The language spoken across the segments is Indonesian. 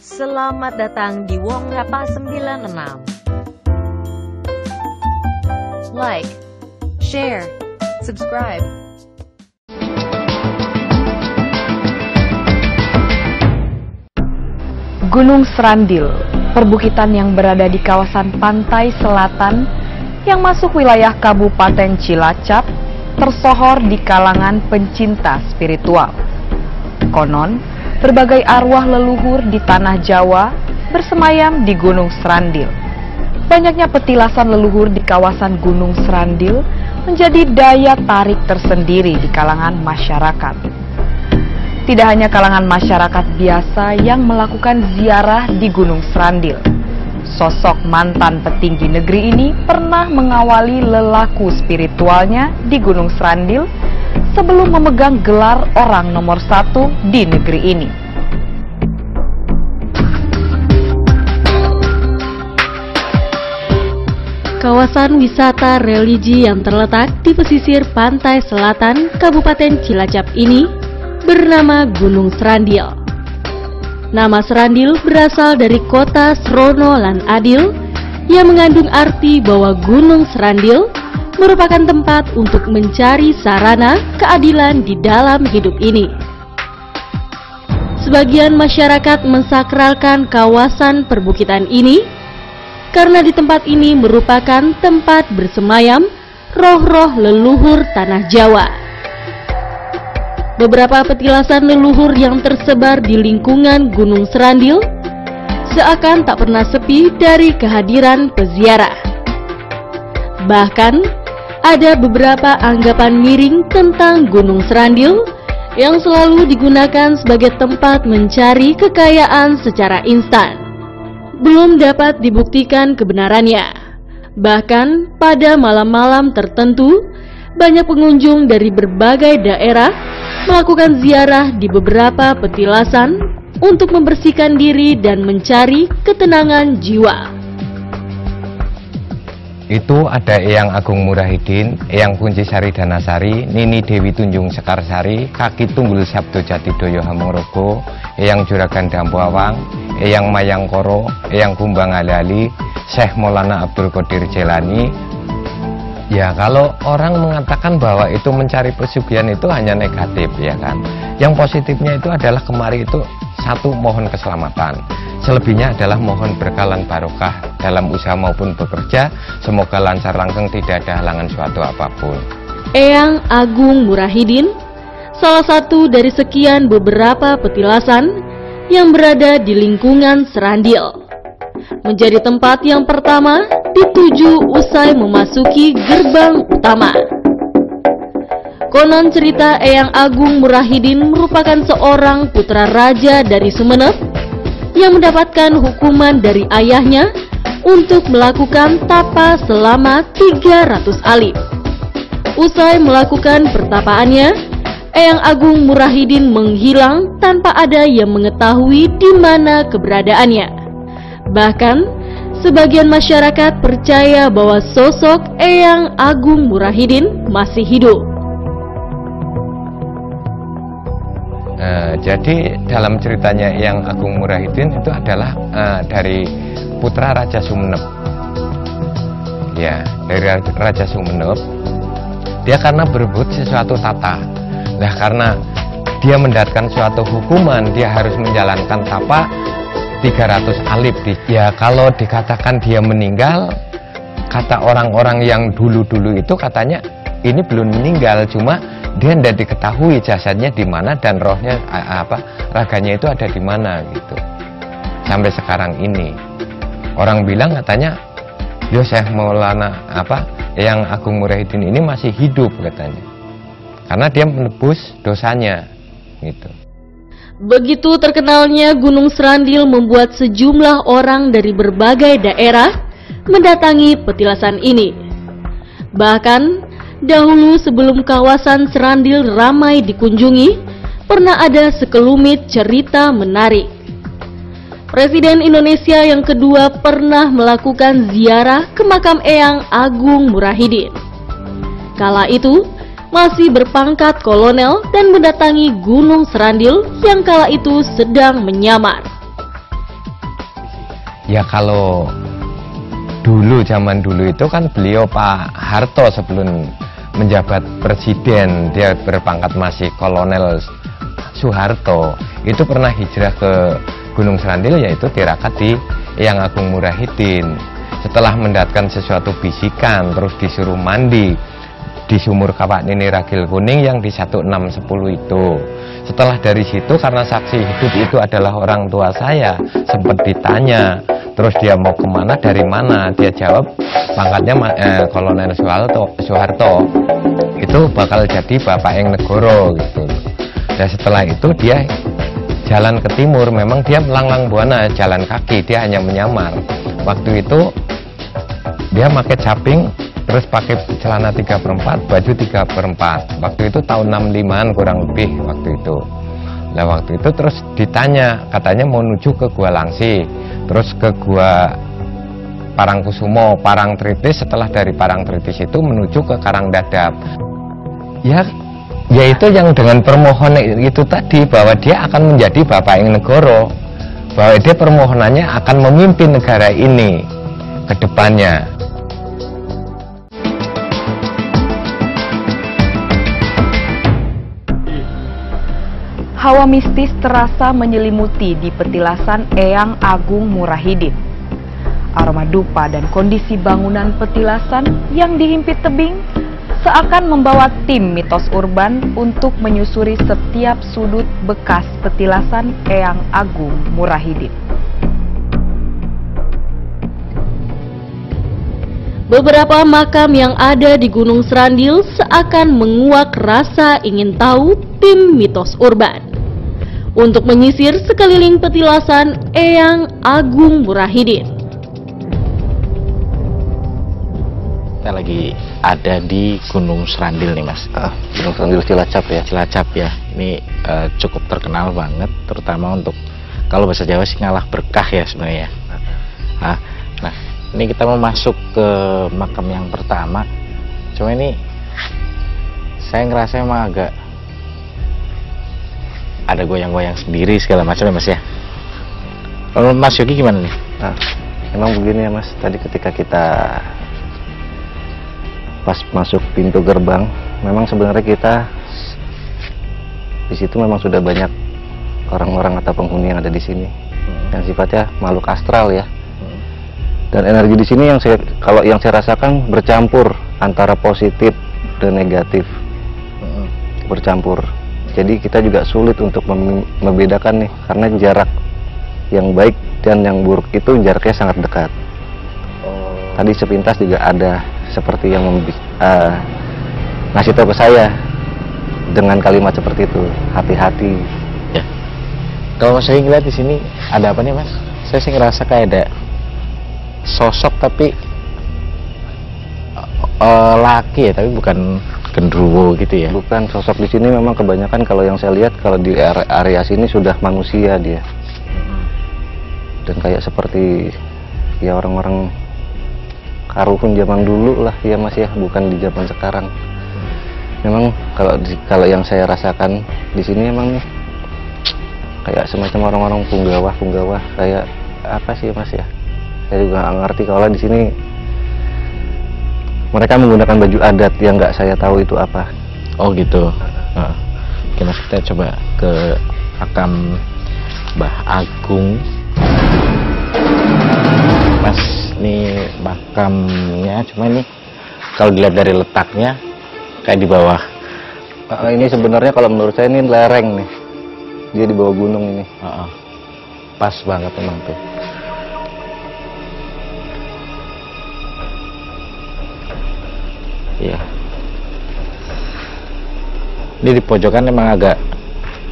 Selamat datang di Wong Ngapa 96. Like, share, subscribe. Gunung Srandil, perbukitan yang berada di kawasan pantai selatan yang masuk wilayah Kabupaten Cilacap, tersohor di kalangan pencinta spiritual. Konon, berbagai arwah leluhur di tanah Jawa bersemayam di Gunung Srandil. Banyaknya petilasan leluhur di kawasan Gunung Srandil menjadi daya tarik tersendiri di kalangan masyarakat. Tidak hanya kalangan masyarakat biasa yang melakukan ziarah di Gunung Srandil. Sosok mantan petinggi negeri ini pernah mengawali lelaku spiritualnya di Gunung Srandil sebelum memegang gelar orang nomor 1 di negeri ini. Kawasan wisata religi yang terletak di pesisir pantai selatan Kabupaten Cilacap ini bernama Gunung Srandil. Nama Srandil berasal dari kota Srono lan Adil yang mengandung arti bahwa Gunung Srandil merupakan tempat untuk mencari sarana keadilan di dalam hidup ini. Sebagian masyarakat mensakralkan kawasan perbukitan ini karena di tempat ini merupakan tempat bersemayam roh-roh leluhur tanah Jawa. Beberapa petilasan leluhur yang tersebar di lingkungan Gunung Srandil seakan tak pernah sepi dari kehadiran peziarah. Bahkan, ada beberapa anggapan miring tentang Gunung Srandil yang selalu digunakan sebagai tempat mencari kekayaan secara instan. Belum dapat dibuktikan kebenarannya. Bahkan pada malam-malam tertentu, banyak pengunjung dari berbagai daerah melakukan ziarah di beberapa petilasan untuk membersihkan diri dan mencari ketenangan jiwa. Itu ada Eyang Agung Murahidin, Eyang Kuncisari Danasari, Nini Dewi Tunjung Sekarsari, Kaki Tunggul Sabdo Jatidoyo Hamengrogo, Eyang Juragan Dampuawang, Eyang Mayangkoro, Eyang Kumbang Ali, Syekh Maulana Abdul Qadir Jelani. Ya, kalau orang mengatakan bahwa itu mencari pesugihan itu hanya negatif, ya kan. Yang positifnya itu adalah kemari itu satu, mohon keselamatan. Selebihnya adalah mohon berkalan barokah dalam usaha maupun bekerja. Semoga lancar langgeng, tidak ada halangan suatu apapun. Eyang Agung Murahidin, salah satu dari sekian beberapa petilasan yang berada di lingkungan Srandil, menjadi tempat yang pertama dituju usai memasuki gerbang utama. Konon cerita Eyang Agung Murahidin merupakan seorang putra raja dari Sumeneb yang mendapatkan hukuman dari ayahnya untuk melakukan tapa selama 300 alif. Usai melakukan pertapaannya, Eyang Agung Murahidin menghilang tanpa ada yang mengetahui di mana keberadaannya. Bahkan, sebagian masyarakat percaya bahwa sosok Eyang Agung Murahidin masih hidup. Jadi dalam ceritanya Eyang Agung Murahidin itu adalah dari putra Raja Sumeneb. Ya, dari Raja Sumeneb. Dia karena berebut sesuatu tata. Nah, karena dia mendapatkan suatu hukuman, dia harus menjalankan tapa 300 alif. Ya, kalau dikatakan dia meninggal, kata orang-orang yang dulu-dulu itu katanya ini belum meninggal, cuma dia tidak diketahui jasadnya di mana dan rohnya raganya itu ada di mana gitu. Sampai sekarang ini orang bilang katanya Syekh Maulana Eyang Agung Murahidin ini masih hidup katanya, karena dia menebus dosanya gitu. Begitu terkenalnya Gunung Srandil membuat sejumlah orang dari berbagai daerah mendatangi petilasan ini. Bahkan dahulu sebelum kawasan Srandil ramai dikunjungi, pernah ada sekelumit cerita menarik. Presiden Indonesia yang kedua pernah melakukan ziarah ke makam Eyang Agung Murahidin. Kala itu masih berpangkat kolonel dan mendatangi Gunung Srandil yang kala itu sedang menyamar. Ya kalau dulu, zaman dulu itu kan beliau Pak Harto sebelum menjabat presiden, dia berpangkat masih Kolonel Soeharto, itu pernah hijrah ke Gunung Serandil, yaitu tirakat di Eyang Agung Murahidin. Setelah mendapatkan sesuatu bisikan, terus disuruh mandi di sumur Kawak Nini Ragil Kuning yang di 1610 itu. Setelah dari situ, karena saksi hidup itu adalah orang tua saya, sempat ditanya, terus dia mau kemana, dari mana, dia jawab pangkatnya Kolonel Soeharto, itu bakal jadi Bapak Eng Negoro gitu. Dan setelah itu dia jalan ke timur, memang dia melanglang buana, jalan kaki, dia hanya menyamar. Waktu itu dia pakai caping, terus pakai celana 3/4, baju 3/4. Waktu itu tahun 65-an kurang lebih waktu itu. Nah waktu itu terus ditanya, katanya mau menuju ke Gua Langsi, terus ke Gua Parangkusumo, Parangtritis. Setelah dari Parangtritis itu menuju ke Karangdadap. Ya itu yang dengan permohonan itu tadi, bahwa dia akan menjadi Bapak Eng Negoro, bahwa dia permohonannya akan memimpin negara ini ke depannya. Hawa mistis terasa menyelimuti di petilasan Eyang Agung Murahidin. Aroma dupa dan kondisi bangunan petilasan yang dihimpit tebing seakan membawa tim mitos urban untuk menyusuri setiap sudut bekas petilasan Eyang Agung Murahidin. Beberapa makam yang ada di Gunung Serandil seakan menguak rasa ingin tahu tim mitos urban untuk menyisir sekeliling petilasan Eyang Agung Murahidin. Kita lagi ada di Gunung Serandil nih Mas. Gunung Serandil Cilacap ya. Cilacap ya. Ini cukup terkenal banget, terutama untuk kalau bahasa Jawa sih ngalah berkah ya sebenarnya. Nah, ini kita mau masuk ke makam yang pertama. Cuma ini saya ngerasa emang agak ada goyang-goyang sendiri segala macam ya Mas ya. Kalau Mas Yogi gimana nih? Memang begini ya Mas. Tadi ketika kita pas masuk pintu gerbang, memang sebenarnya kita di situ memang sudah banyak orang-orang atau penghuni yang ada di sini, yang sifatnya makhluk astral ya. Dan energi di sini yang saya rasakan bercampur antara positif dan negatif, bercampur. Jadi kita juga sulit untuk membedakan nih, karena jarak yang baik dan yang buruk itu jaraknya sangat dekat. Tadi sepintas juga ada seperti yang ngasih tahu ke saya dengan kalimat seperti itu, hati-hati. Ya. Kalau saya ngeliat di sini ada apa nih Mas? Saya sih ngerasa kayak ada sosok tapi laki ya, tapi bukan gendruwo gitu ya. Bukan, sosok di sini memang kebanyakan kalau yang saya lihat, kalau di area sini sudah manusia dia. Dan kayak seperti ya orang-orang karuhun zaman dulu lah ya Mas ya, bukan di zaman sekarang. Memang kalau yang saya rasakan di sini emang nih kayak semacam orang-orang punggawah kayak apa sih Mas ya? Saya juga nggak ngerti, kalau di sini mereka menggunakan baju adat yang nggak saya tahu itu apa. Oh gitu. Oke Mas, kita coba ke makam Mbah Agung. Mas, ini makamnya, cuma ini kalau dilihat dari letaknya kayak di bawah. Ini sebenarnya kalau menurut saya ini lereng nih, dia di bawah gunung ini. Pas banget emang tuh. Iya. Ini di pojokan emang agak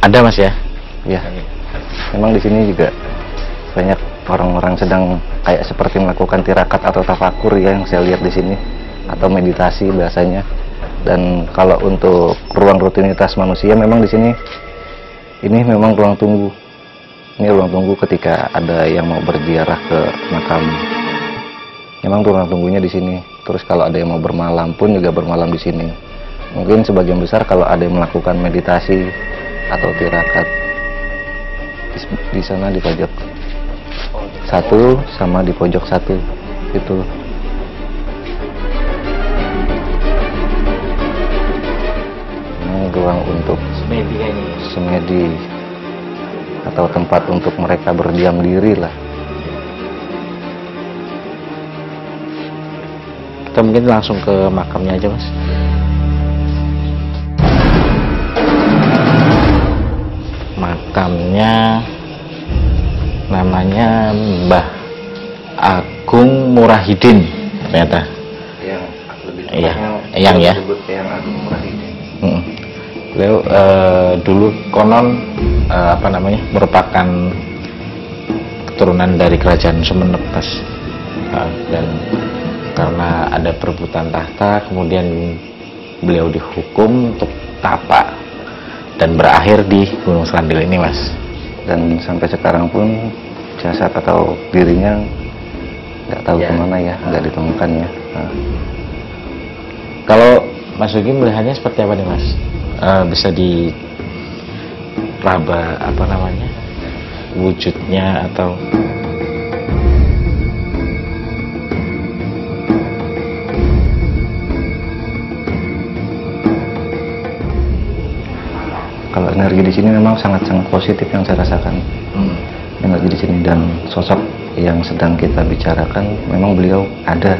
ada Mas ya. Iya. Memang di sini juga banyak orang-orang sedang kayak seperti melakukan tirakat atau tafakur ya, yang saya lihat di sini, atau meditasi bahasanya. Dan kalau untuk ruang rutinitas manusia, memang di sini ini memang ruang tunggu. Ini ruang tunggu ketika ada yang mau berziarah ke makam. Memang ruang tunggunya di sini. Terus kalau ada yang mau bermalam pun juga bermalam di sini. Mungkin sebagian besar kalau ada yang melakukan meditasi atau tirakat di sana di pojok satu sama di pojok satu itu. Ini ruang untuk semedi atau tempat untuk mereka berdiam diri lah. Kita mungkin langsung ke makamnya aja, Mas. Makamnya namanya Mbah Agung Murahidin ternyata. Yang lebih Iya, yang ya. Yang Agung Murahidin. Beliau dulu konon merupakan keturunan dari kerajaan Sumenep, Mas. Dan karena ada perebutan tahta, kemudian beliau dihukum untuk tapa dan berakhir di Gunung Serandil ini, Mas. Dan sampai sekarang pun jasad atau dirinya nggak tahu kemana ya, nggak ditemukan ya. Kalau Mas Yogi melihatnya seperti apa nih, Mas? Bisa diraba wujudnya atau kalau energi di sini memang sangat-sangat positif yang saya rasakan. Energi di sini dan sosok yang sedang kita bicarakan memang beliau ada.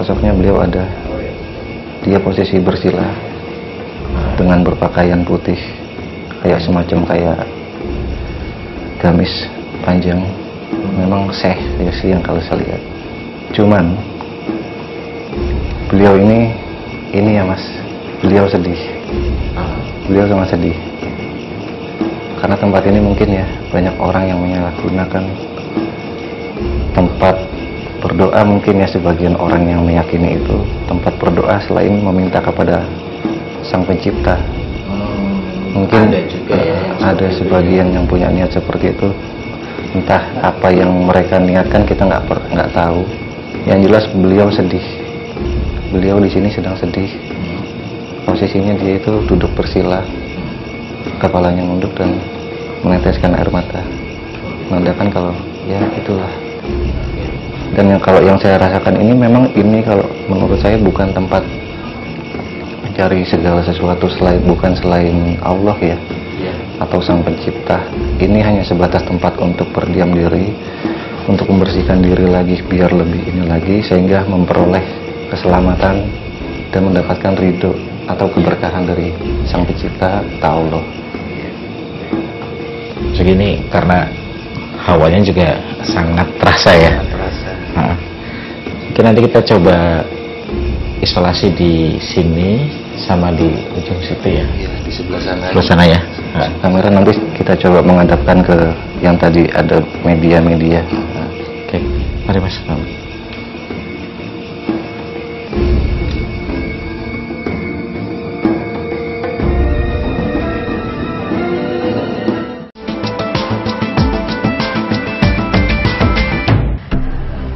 Sosoknya beliau ada. Dia posisi bersila dengan berpakaian putih, kayak semacam kayak gamis panjang. Memang Syekh ya sih yang kalau saya lihat. Cuman beliau ini ya Mas, beliau sedih. Beliau sangat sedih karena tempat ini mungkin ya banyak orang yang menyalahgunakan tempat berdoa. Mungkin ya sebagian orang yang meyakini itu tempat berdoa selain meminta kepada Sang Pencipta. Mungkin ada juga ya, ada sebagian yang punya niat seperti itu. Entah apa yang mereka niatkan kita nggak tahu. Yang jelas beliau sedih. Beliau di sini sedang sedih. Posisinya dia itu duduk bersila, kepalanya nunduk dan meneteskan air mata, menandakan kalau ya itulah. Dan kalau yang saya rasakan ini memang ini kalau menurut saya bukan tempat mencari segala sesuatu selain Allah ya, atau Sang Pencipta. Ini hanya sebatas tempat untuk berdiam diri, untuk membersihkan diri lagi biar lebih ini lagi, sehingga memperoleh keselamatan dan mendapatkan ridho atau keberkahan dari Sang Pencipta atau Allah. Segini karena hawanya juga sangat terasa ya. Mungkin nanti kita coba isolasi di sini sama di ujung situ ya. Di sebelah sana. Sebelah sana ya. Kamera nanti kita coba menghadapkan ke yang tadi ada media-media. Oke, mari Mas.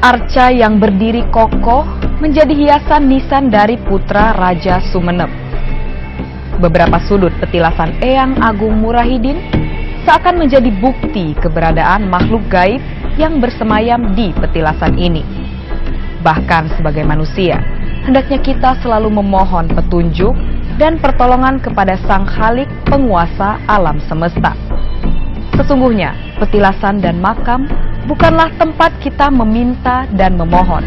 Arca yang berdiri kokoh menjadi hiasan nisan dari putra Raja Sumenep. Beberapa sudut petilasan Eyang Agung Murahidin seakan menjadi bukti keberadaan makhluk gaib yang bersemayam di petilasan ini. Bahkan sebagai manusia, hendaknya kita selalu memohon petunjuk dan pertolongan kepada Sang Khalik penguasa alam semesta. Sesungguhnya, petilasan dan makam bukanlah tempat kita meminta dan memohon.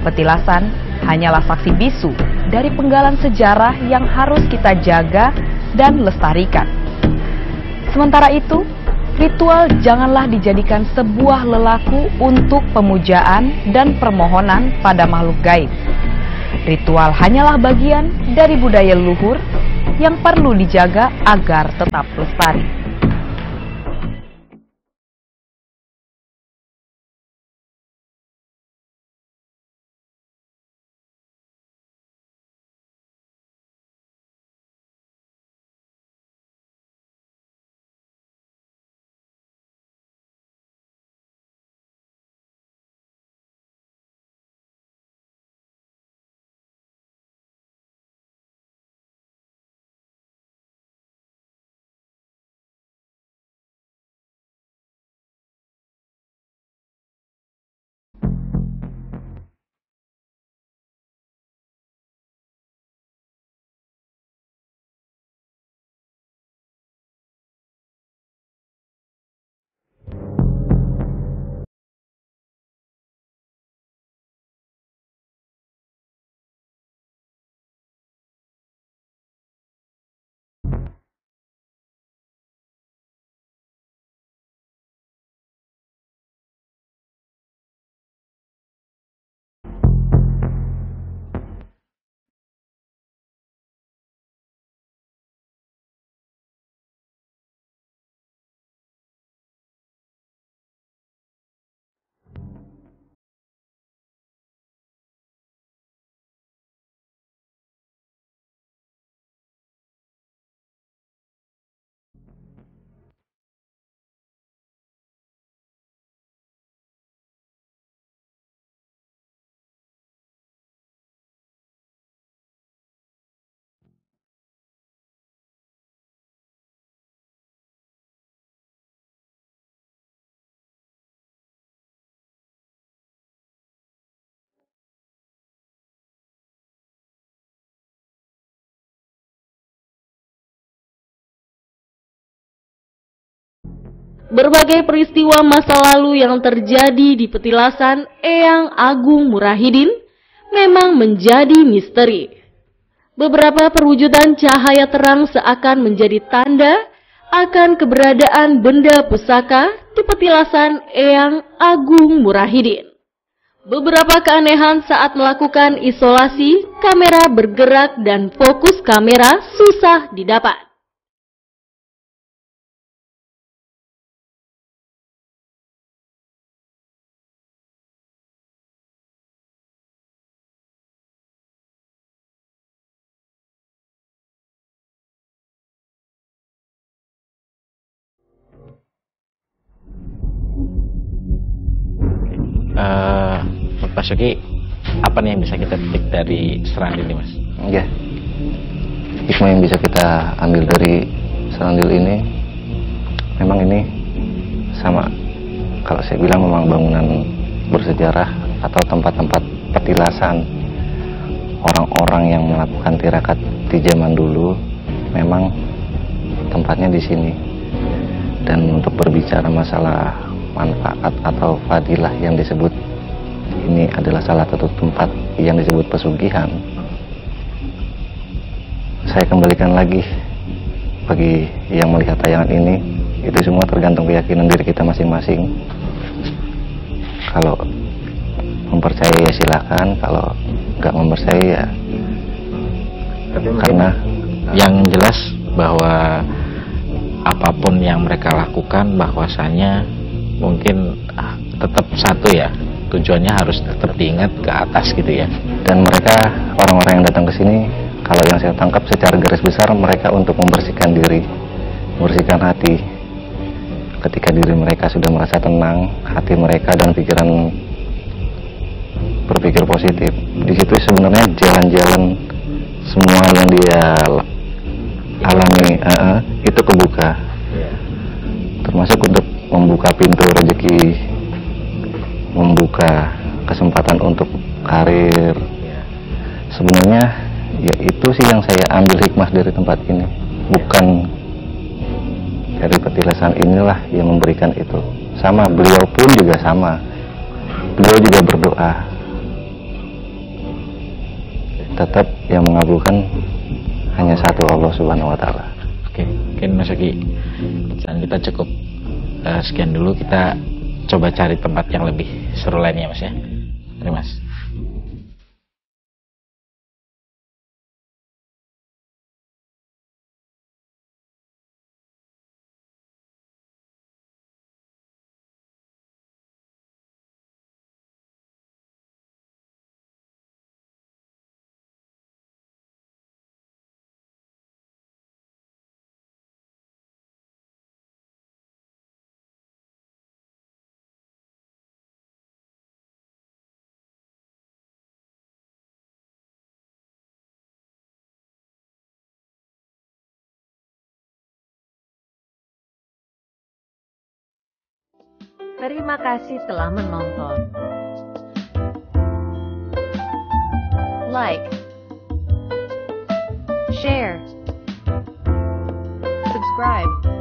Petilasan hanyalah saksi bisu dari penggalan sejarah yang harus kita jaga dan lestarikan. Sementara itu, ritual janganlah dijadikan sebuah lelaku untuk pemujaan dan permohonan pada makhluk gaib. Ritual hanyalah bagian dari budaya luhur yang perlu dijaga agar tetap lestari. Berbagai peristiwa masa lalu yang terjadi di petilasan Eyang Agung Murahidin memang menjadi misteri. Beberapa perwujudan cahaya terang seakan menjadi tanda akan keberadaan benda pusaka di petilasan Eyang Agung Murahidin. Beberapa keanehan saat melakukan isolasi, kamera bergerak dan fokus kamera susah didapat. Pak Suki, apa nih yang bisa kita petik dari Serandil ini, Mas? Ya, hikmah yang bisa kita ambil dari Serandil ini, memang ini sama, kalau saya bilang memang bangunan bersejarah atau tempat-tempat petilasan orang-orang yang melakukan tirakat di zaman dulu, memang tempatnya di sini. Dan untuk berbicara masalah manfaat atau fadilah yang disebut, ini adalah salah satu tempat yang disebut pesugihan. Saya kembalikan lagi, bagi yang melihat tayangan ini, itu semua tergantung keyakinan diri kita masing-masing. Kalau mempercayai ya silakan, kalau nggak mempercayai ya. Karena yang jelas bahwa apapun yang mereka lakukan, bahwasanya mungkin tetap satu ya, tujuannya harus tetap diingat ke atas gitu ya. Dan mereka, orang-orang yang datang ke sini, kalau yang saya tangkap secara garis besar, mereka untuk membersihkan diri, membersihkan hati. Ketika diri mereka sudah merasa tenang, hati mereka dan pikiran berpikir positif, di situ sebenarnya jalan-jalan semua yang dia alami itu kebuka, termasuk untuk membuka pintu rezeki, membuka kesempatan untuk karir. Sebenarnya ya itu sih yang saya ambil hikmah dari tempat ini, bukan dari petilasan inilah yang memberikan itu. Sama beliau pun juga sama, beliau juga berdoa, tetap yang mengabulkan hanya satu, Allah Subhanahu wa Ta'ala. Oke, mungkin Mas Oki, dan kita cukup sekian dulu, kita coba cari tempat yang lebih seru lainnya, Mas ya. Terima kasih, Mas. Terima kasih telah menonton. Like, share, subscribe.